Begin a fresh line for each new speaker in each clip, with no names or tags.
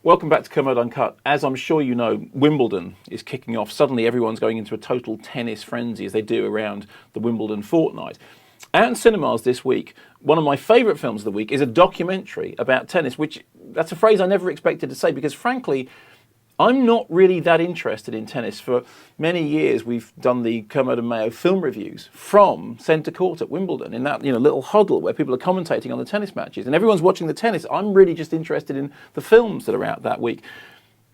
Welcome back to Kermode Uncut. As I'm sure you know, Wimbledon is kicking off. Suddenly everyone's going into a total tennis frenzy as they do around the Wimbledon fortnight. Out in cinemas this week, one of my favourite films of the week is a documentary about tennis, which that's a phrase I never expected to say because frankly, I'm not really that interested in tennis. For many years, we've done the Kermode and Mayo film reviews from centre court at Wimbledon in that little huddle where people are commentating on the tennis matches and everyone's watching the tennis. I'm really just interested in the films that are out that week.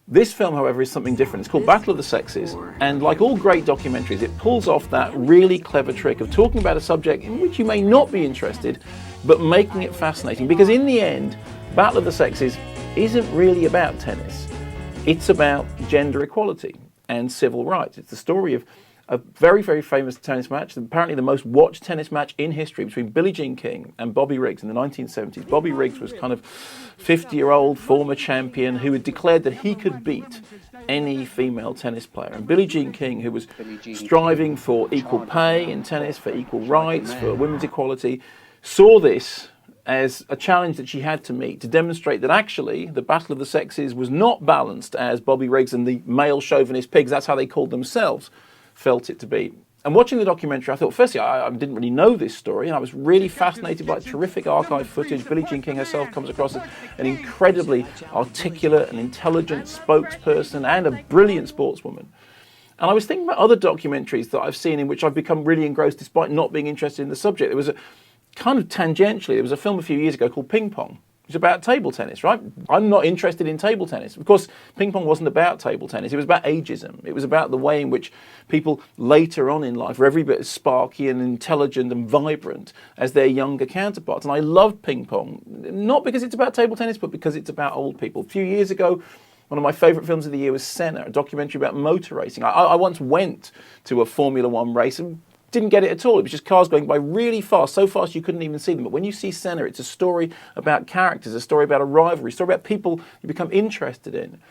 This film, however, is something different. It's called Battle of the Sexes, and like all great documentaries, it pulls off that really clever trick of talking about a subject in which you may not be interested, but making it fascinating. Because in the end, Battle of the Sexes isn't really about tennis. It's about gender equality and civil rights. It's the story of a very, very famous tennis match, apparently the most watched tennis match in history between Billie Jean King and Bobby Riggs in the 1970s. Bobby Riggs was kind of 50-year-old former champion who had declared that he could beat any female tennis player. And Billie Jean King, who was striving for equal pay in tennis, for equal rights, for women's equality, saw this as a challenge that she had to meet to demonstrate that actually the battle of the sexes was not balanced as Bobby Riggs and the male chauvinist pigs, that's how they called themselves, felt it to be. And watching the documentary, I thought, firstly, I didn't really know this story, and I was really fascinated by terrific archive footage. Billie Jean King herself comes across as an incredibly articulate and intelligent spokesperson and a brilliant sportswoman. And I was thinking about other documentaries that I've seen in which I've become really engrossed despite not being interested in the subject. There was a kind of tangentially, there was a film a few years ago called Ping Pong. It's about table tennis, right? I'm not interested in table tennis. Of course, ping pong wasn't about table tennis. It was about ageism. It was about the way in which people later on in life were every bit as sparky and intelligent and vibrant as their younger counterparts. And I loved ping pong, not because it's about table tennis, but because it's about old people. A few years ago, one of my favourite films of the year was Senna, a documentary about motor racing. I once went to a Formula One race and didn't get it at all. It was just cars going by really fast, so fast you couldn't even see them. But when you see Senna, it's a story about characters, a story about a rivalry, a story about people you become interested in.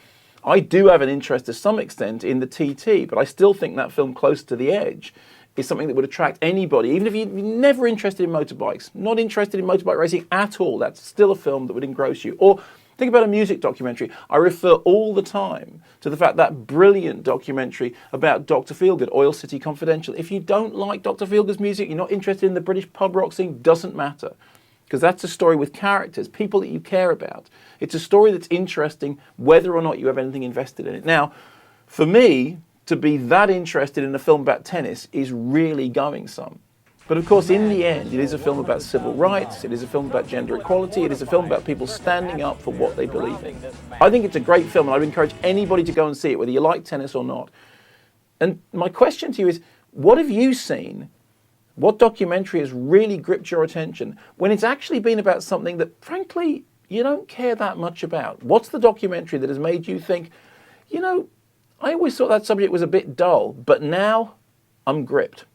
I do have an interest to some extent in the TT, but I still think that film Close to the Edge is something that would attract anybody, even if you're never interested in motorbikes, not interested in motorbike racing at all. That's still a film that would engross you. Or think about a music documentary. I refer all the time to the fact that brilliant documentary about Dr. Feelgood, Oil City Confidential. If you don't like Dr. Feelgood's music, you're not interested in the British pub rock scene, doesn't matter. Because that's a story with characters, people that you care about. It's a story that's interesting whether or not you have anything invested in it. Now, for me, to be that interested in a film about tennis is really going some. But of course, in the end, it is a film about civil rights, it is a film about gender equality, it is a film about people standing up for what they believe in. I think it's a great film, and I would encourage anybody to go and see it, whether you like tennis or not. And my question to you is, what have you seen? What documentary has really gripped your attention when it's actually been about something that, frankly, you don't care that much about? What's the documentary that has made you think, I always thought that subject was a bit dull, but now I'm gripped?